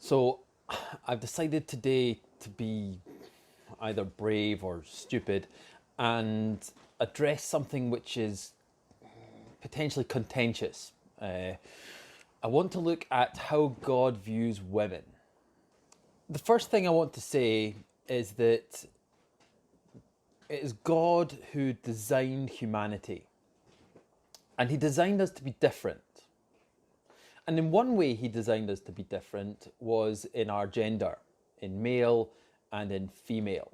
So I've decided today to be either brave or stupid and address something which is potentially contentious. I want to look at how God views women. The first thing I want to say is that it is God who designed humanity, and He designed us to be different. And in one way, He designed us to be different was in our gender, in male and in female.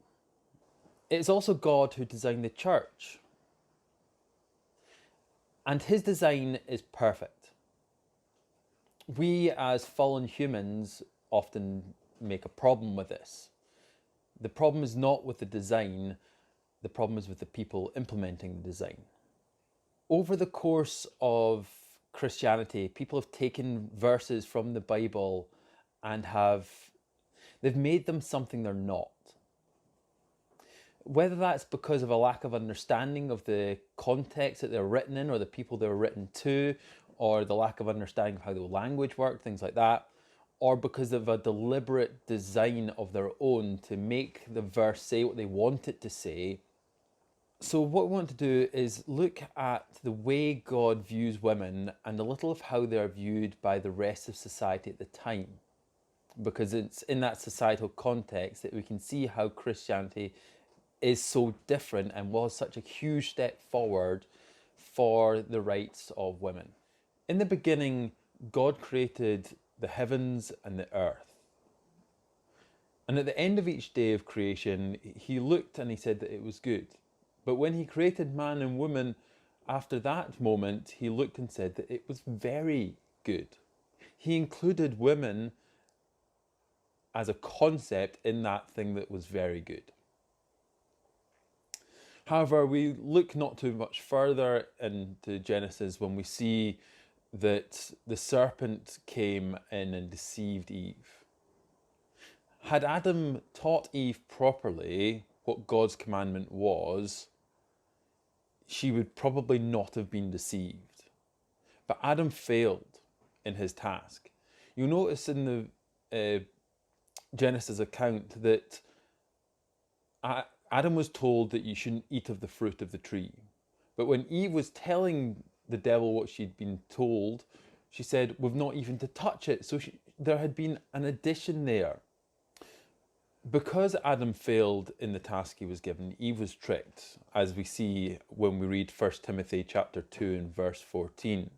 It's also God who designed the church, and His design is perfect. We, as fallen humans, often make a problem with this. The problem is not with the design, the problem is with the people implementing the design. Over the course of Christianity, people have taken verses from the Bible and they've made them something they're not. Whether that's because of a lack of understanding of the context that they're written in or the people they're written to, or the lack of understanding of how the language worked, things like that, or because of a deliberate design of their own to make the verse say what they want it to say. So what we want to do is look at the way God views women and a little of how they're viewed by the rest of society at the time. Because it's in that societal context that we can see how Christianity is so different and was such a huge step forward for the rights of women. In the beginning, God created the heavens and the earth. And at the end of each day of creation, He looked and He said that it was good. But when He created man and woman, after that moment, He looked and said that it was very good. He included women as a concept in that thing that was very good. However, we look not too much further into Genesis when we see that the serpent came in and deceived Eve. Had Adam taught Eve properly what God's commandment was, she would probably not have been deceived. But Adam failed in his task. You'll notice in the Genesis account that Adam was told that you shouldn't eat of the fruit of the tree. But when Eve was telling the devil what she'd been told, she said, we've not even to touch it. So there had been an addition there. Because Adam failed in the task he was given, Eve was tricked, as we see when we read 1 Timothy chapter 2 and verse 14.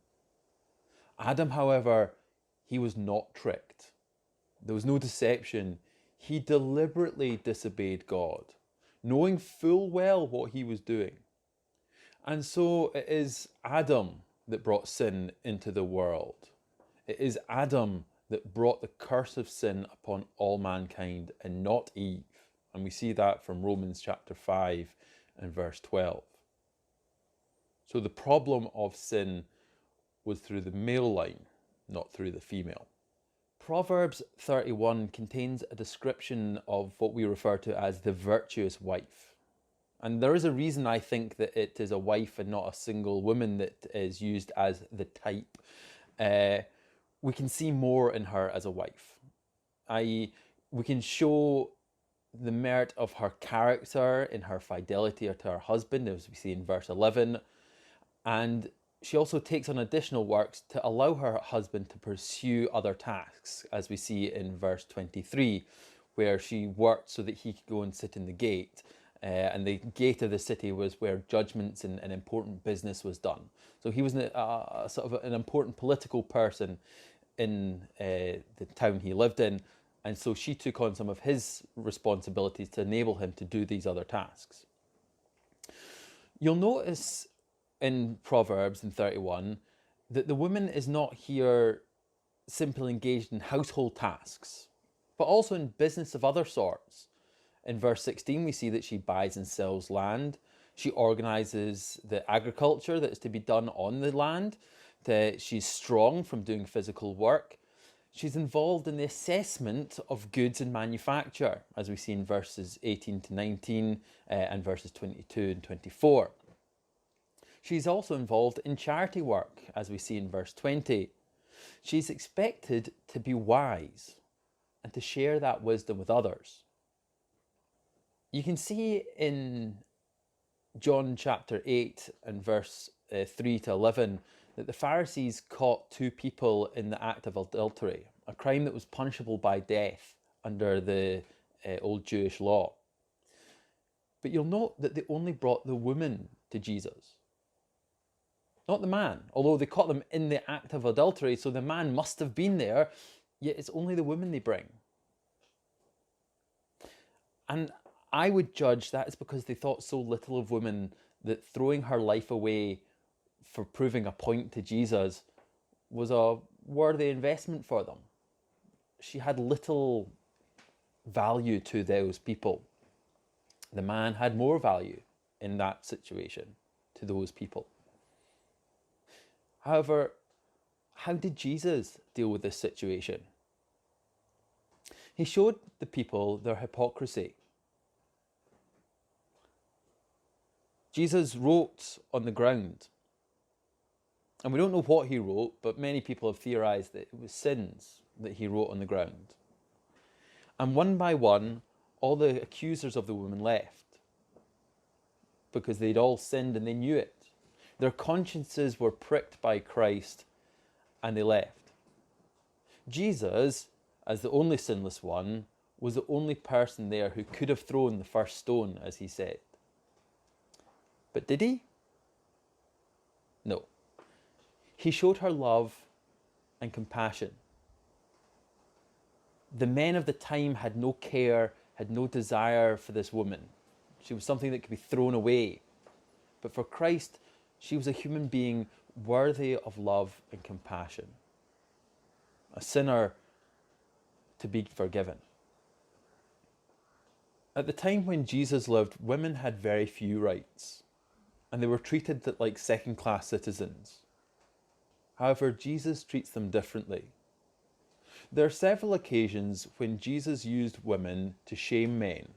Adam, however, he was not tricked. There was no deception. He deliberately disobeyed God, knowing full well what he was doing. And so it is Adam that brought sin into the world. It is Adam that brought the curse of sin upon all mankind and not Eve. And we see that from Romans chapter 5 and verse 12. So the problem of sin was through the male line, not through the female. Proverbs 31 contains a description of what we refer to as the virtuous wife. And there is a reason I think that it is a wife and not a single woman that is used as the type. We can see more in her as a wife. I.e., we can show the merit of her character in her fidelity to her husband, as we see in verse 11. And she also takes on additional works to allow her husband to pursue other tasks, as we see in verse 23, where she worked so that he could go and sit in the gate. And the gate of the city was where judgments and important business was done. So he was sort of an important political person in the town he lived in. And so she took on some of his responsibilities to enable him to do these other tasks. You'll notice in Proverbs in 31 that the woman is not here simply engaged in household tasks, but also in business of other sorts. In verse 16, we see that she buys and sells land. She organises the agriculture that is to be done on the land. She's strong from doing physical work. She's involved in the assessment of goods and manufacture, as we see in verses 18 to 19 and verses 22 and 24. She's also involved in charity work, as we see in verse 20. She's expected to be wise. and to share that wisdom with others. You can see in John chapter 8 and verse 3 to 11 that the Pharisees caught two people in the act of adultery, a crime that was punishable by death under the old Jewish law. But you'll note that they only brought the woman to Jesus, not the man, although they caught them in the act of adultery, so the man must have been there, yet it's only the woman they bring. And I would judge that is because they thought so little of women that throwing her life away for proving a point to Jesus was a worthy investment for them. She had little value to those people. The man had more value in that situation to those people. However, how did Jesus deal with this situation? He showed the people their hypocrisy. Jesus wrote on the ground. And we don't know what he wrote, but many people have theorized that it was sins that he wrote on the ground. And one by one, all the accusers of the woman left because they'd all sinned and they knew it. Their consciences were pricked by Christ and they left. Jesus, as the only sinless one, was the only person there who could have thrown the first stone, as he said. But did he? No. He showed her love and compassion. The men of the time had no care, had no desire for this woman. She was something that could be thrown away. But for Christ, she was a human being worthy of love and compassion. A sinner to be forgiven. At the time when Jesus lived, women had very few rights, and they were treated like second-class citizens. However, Jesus treats them differently. There are several occasions when Jesus used women to shame men.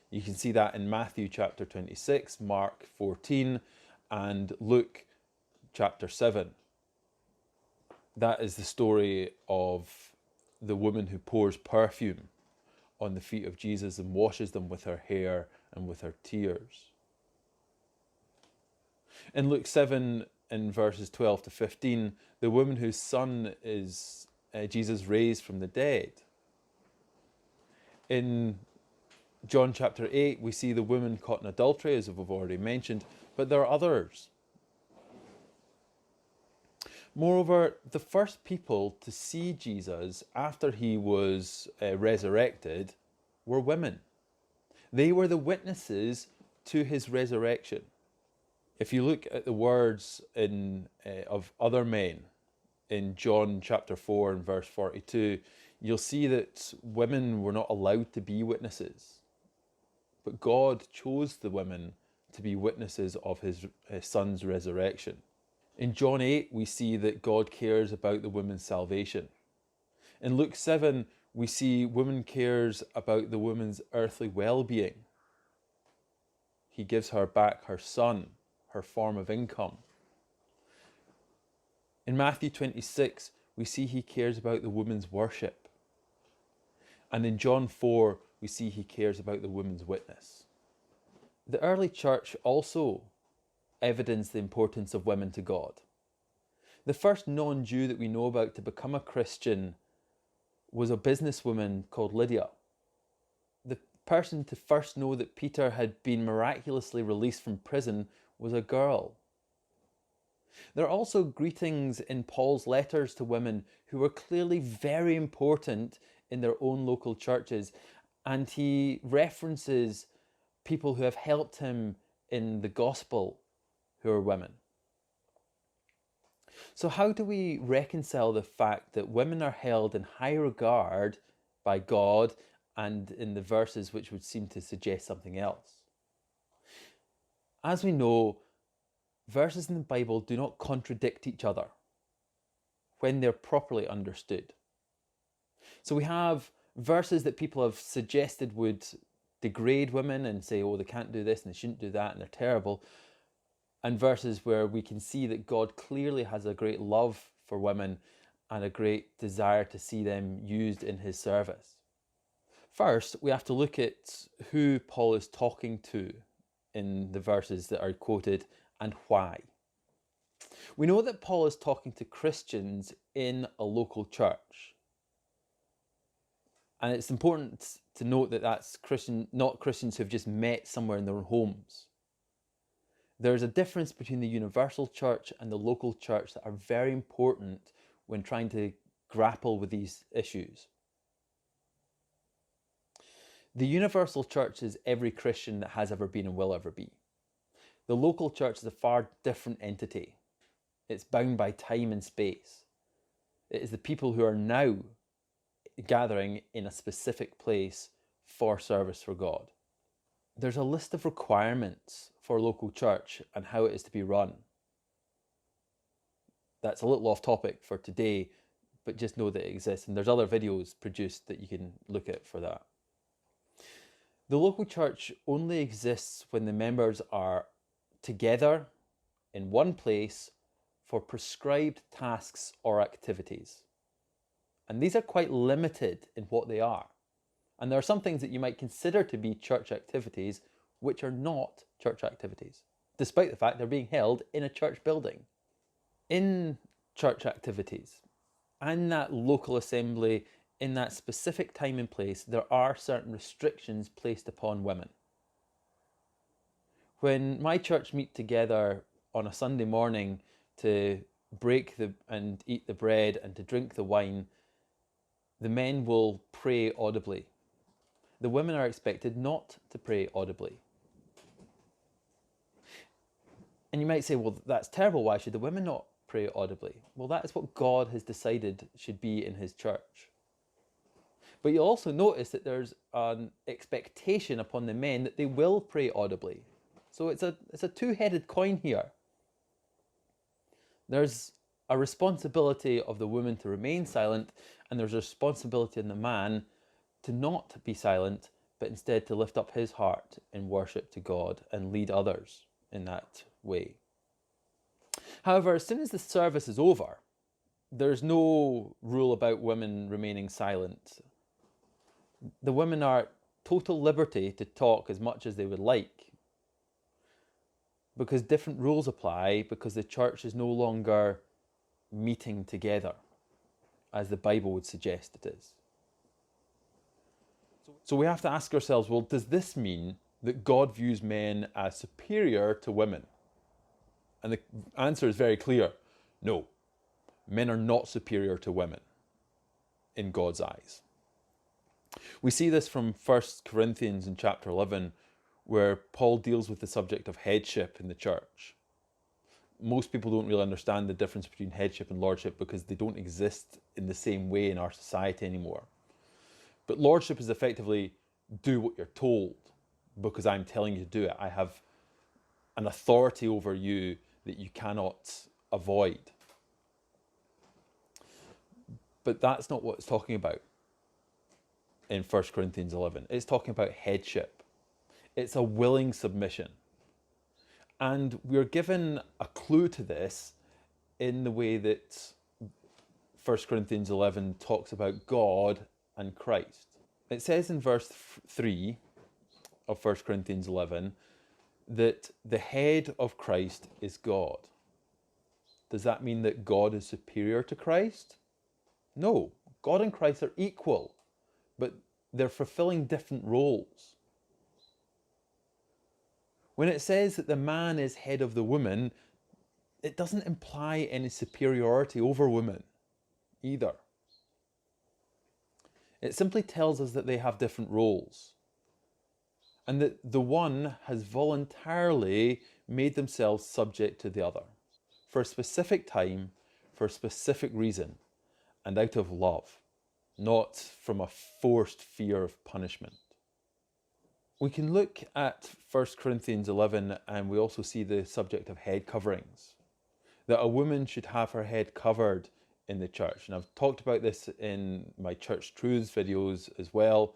You can see that in Matthew chapter 26, Mark 14, and Luke chapter 7. That is the story of the woman who pours perfume on the feet of Jesus and washes them with her hair and with her tears. In Luke 7, in verses 12 to 15, the woman whose son is Jesus raised from the dead. In John chapter 8, we see the woman caught in adultery, as we've already mentioned, but there are others. Moreover, the first people to see Jesus after he was resurrected were women. They were the witnesses to his resurrection. If you look at the words of other men in John chapter 4 and verse 42, you'll see that women were not allowed to be witnesses. But God chose the women to be witnesses of his son's resurrection. In John 8, we see that God cares about the woman's salvation. In Luke 7, we see woman cares about the woman's earthly well-being. He gives her back her son, her form of income. In Matthew 26, we see he cares about the woman's worship. And in John 4, we see he cares about the woman's witness. The early church also evidenced the importance of women to God. The first non-Jew that we know about to become a Christian was a businesswoman called Lydia. The person to first know that Peter had been miraculously released from prison was a girl. There are also greetings in Paul's letters to women who were clearly very important in their own local churches, and he references people who have helped him in the gospel who are women. So how do we reconcile the fact that women are held in high regard by God and in the verses which would seem to suggest something else? As we know, verses in the Bible do not contradict each other when they're properly understood. So we have verses that people have suggested would degrade women and say, oh, they can't do this and they shouldn't do that and they're terrible. And verses where we can see that God clearly has a great love for women and a great desire to see them used in his service. First, we have to look at who Paul is talking to in the verses that are quoted and why. We know that Paul is talking to Christians in a local church. And it's important to note that that's not Christians who've just met somewhere in their homes. There's a difference between the universal church and the local church that are very important when trying to grapple with these issues. The universal church is every Christian that has ever been and will ever be. The local church is a far different entity. It's bound by time and space. It is the people who are now gathering in a specific place for service for God. There's a list of requirements for a local church and how it is to be run. That's a little off topic for today, but just know that it exists. And there's other videos produced that you can look at for that. The local church only exists when the members are together in one place for prescribed tasks or activities. And these are quite limited in what they are. And there are some things that you might consider to be church activities which are not church activities, despite the fact they're being held in a church building. In church activities and that local assembly, in that specific time and place, there are certain restrictions placed upon women. When my church meet together on a Sunday morning to break and eat the bread and to drink the wine, the men will pray audibly. The women are expected not to pray audibly. And you might say, well, that's terrible. Why should the women not pray audibly? Well, that is what God has decided should be in his church. But you'll also notice that there's an expectation upon the men that they will pray audibly. So it's a two-headed coin here. There's a responsibility of the woman to remain silent, and there's a responsibility on the man to not be silent, but instead to lift up his heart in worship to God and lead others in that way. However, as soon as the service is over, there's no rule about women remaining silent. The women are at total liberty to talk as much as they would like, because different rules apply, because the church is no longer meeting together as the Bible would suggest it is. So we have to ask ourselves, well, does this mean that God views men as superior to women? And the answer is very clear. No, men are not superior to women in God's eyes. We see this from 1 Corinthians in chapter 11, where Paul deals with the subject of headship in the church. Most people don't really understand the difference between headship and lordship because they don't exist in the same way in our society anymore. But lordship is effectively do what you're told because I'm telling you to do it. I have an authority over you that you cannot avoid. But that's not what it's talking about in 1 Corinthians 11. It's talking about headship. It's a willing submission. And we're given a clue to this in the way that 1 Corinthians 11 talks about God and Christ. It says in verse 3 of 1 Corinthians 11 that the head of Christ is God. Does that mean that God is superior to Christ? No, God and Christ are equal, but they're fulfilling different roles. When it says that the man is head of the woman, it doesn't imply any superiority over women either. It simply tells us that they have different roles and that the one has voluntarily made themselves subject to the other for a specific time, for a specific reason, and out of love, not from a forced fear of punishment. We can look at 1 Corinthians 11 and we also see the subject of head coverings. That a woman should have her head covered in the church. And I've talked about this in my Church Truths videos as well.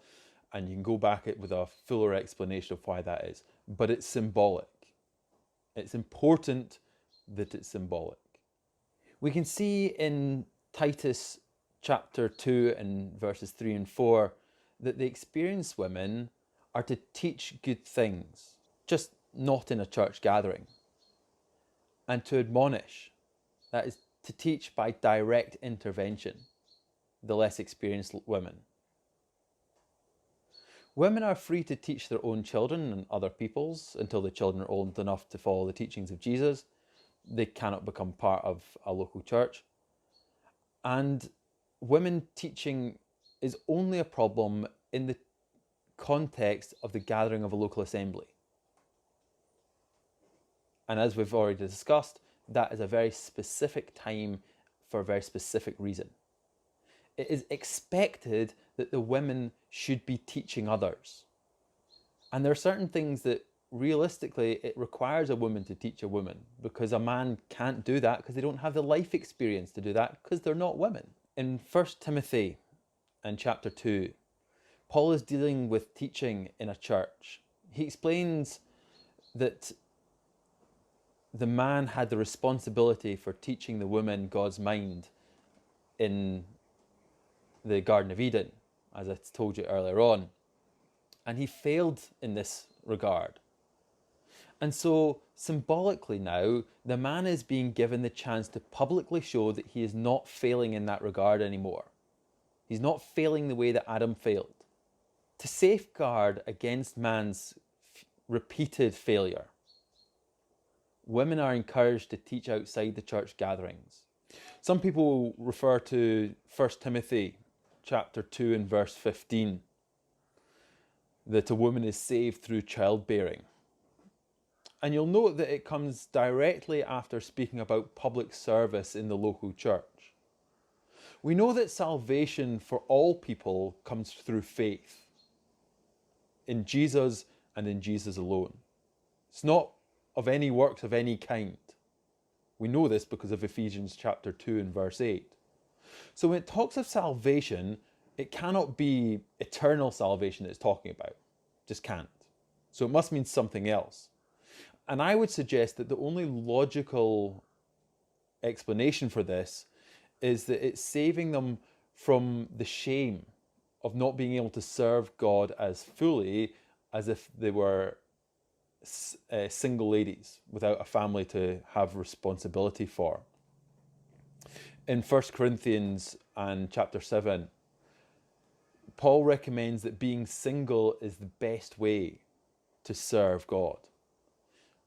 And you can go back with a fuller explanation of why that is. But it's symbolic. It's important that it's symbolic. We can see in Titus chapter 2 and verses 3 and 4 that the experienced women are to teach good things, just not in a church gathering, and to admonish, that is, to teach by direct intervention, the less experienced women. Women are free to teach their own children and other people's until the children are old enough to follow the teachings of Jesus. They cannot become part of a local church. And women teaching is only a problem in the context of the gathering of a local assembly. And as we've already discussed, that is a very specific time for a very specific reason. It is expected that the women should be teaching others. And there are certain things that realistically it requires a woman to teach a woman, because a man can't do that because they don't have the life experience to do that because they're not women. In 1 Timothy and chapter 2, Paul is dealing with teaching in a church. He explains that the man had the responsibility for teaching the woman God's mind in the Garden of Eden, as I told you earlier on. And he failed in this regard. And so, symbolically now, the man is being given the chance to publicly show that he is not failing in that regard anymore. He's not failing the way that Adam failed. To safeguard against man's repeated failure, women are encouraged to teach outside the church gatherings. Some people refer to 1 Timothy chapter 2 and verse 15, that a woman is saved through childbearing. And you'll note that it comes directly after speaking about public service in the local church. We know that salvation for all people comes through faith in Jesus and in Jesus alone. It's not of any works of any kind. We know this because of Ephesians chapter 2 and verse 8. So when it talks of salvation, it cannot be eternal salvation that it's talking about. Just can't. So it must mean something else. And I would suggest that the only logical explanation for this is that it's saving them from the shame of not being able to serve God as fully as if they were single ladies without a family to have responsibility for. In 1 Corinthians and chapter 7, Paul recommends that being single is the best way to serve God.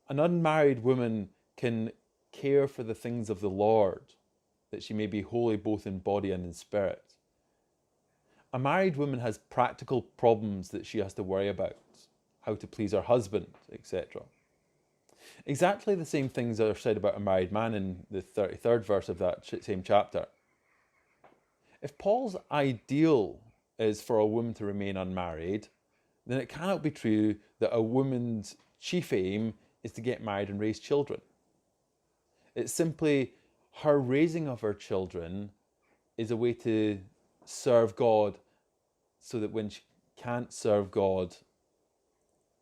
An unmarried woman can care for the things of the Lord, that she may be holy both in body and in spirit. A married woman has practical problems that she has to worry about, how to please her husband, etc. Exactly the same things are said about a married man in the 33rd verse of that same chapter. If Paul's ideal is for a woman to remain unmarried, then it cannot be true that a woman's chief aim is to get married and raise children. It's simply her raising of her children is a way to serve God, so that when she can't serve God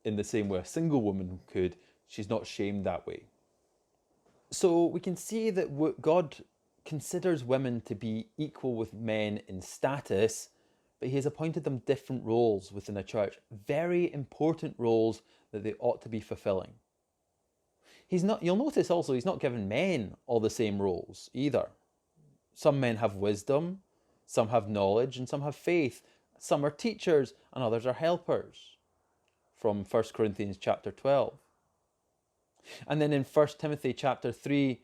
in the same way a single woman could, she's not shamed that way. So we can see that God considers women to be equal with men in status, but he has appointed them different roles within a church, very important roles that they ought to be fulfilling. You'll notice also, he's not given men all the same roles either. Some men have wisdom, some have knowledge, and some have faith. Some are teachers and others are helpers, from 1 Corinthians chapter 12. And then in 1 Timothy chapter 3,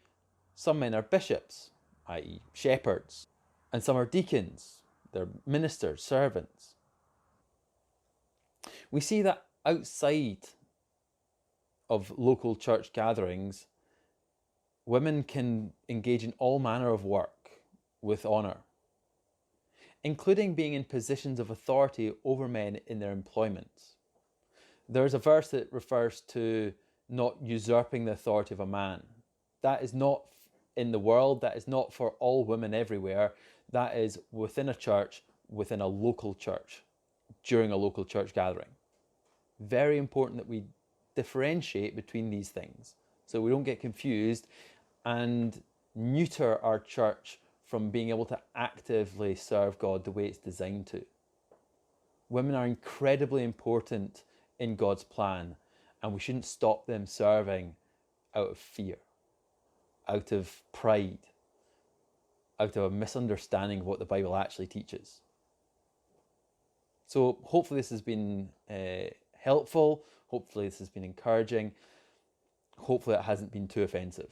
some men are bishops, i.e. shepherds, and some are deacons, they're ministers, servants. We see that outside of local church gatherings, women can engage in all manner of work with honour, including being in positions of authority over men in their employment. There's a verse that refers to not usurping the authority of a man. That is not in the world, that is not for all women everywhere. That is within a church, within a local church, during a local church gathering. Very important that we differentiate between these things so we don't get confused and neuter our church from being able to actively serve God the way it's designed to. Women are incredibly important in God's plan, and we shouldn't stop them serving out of fear, out of pride, out of a misunderstanding of what the Bible actually teaches. So hopefully this has been helpful. Hopefully this has been encouraging. Hopefully it hasn't been too offensive.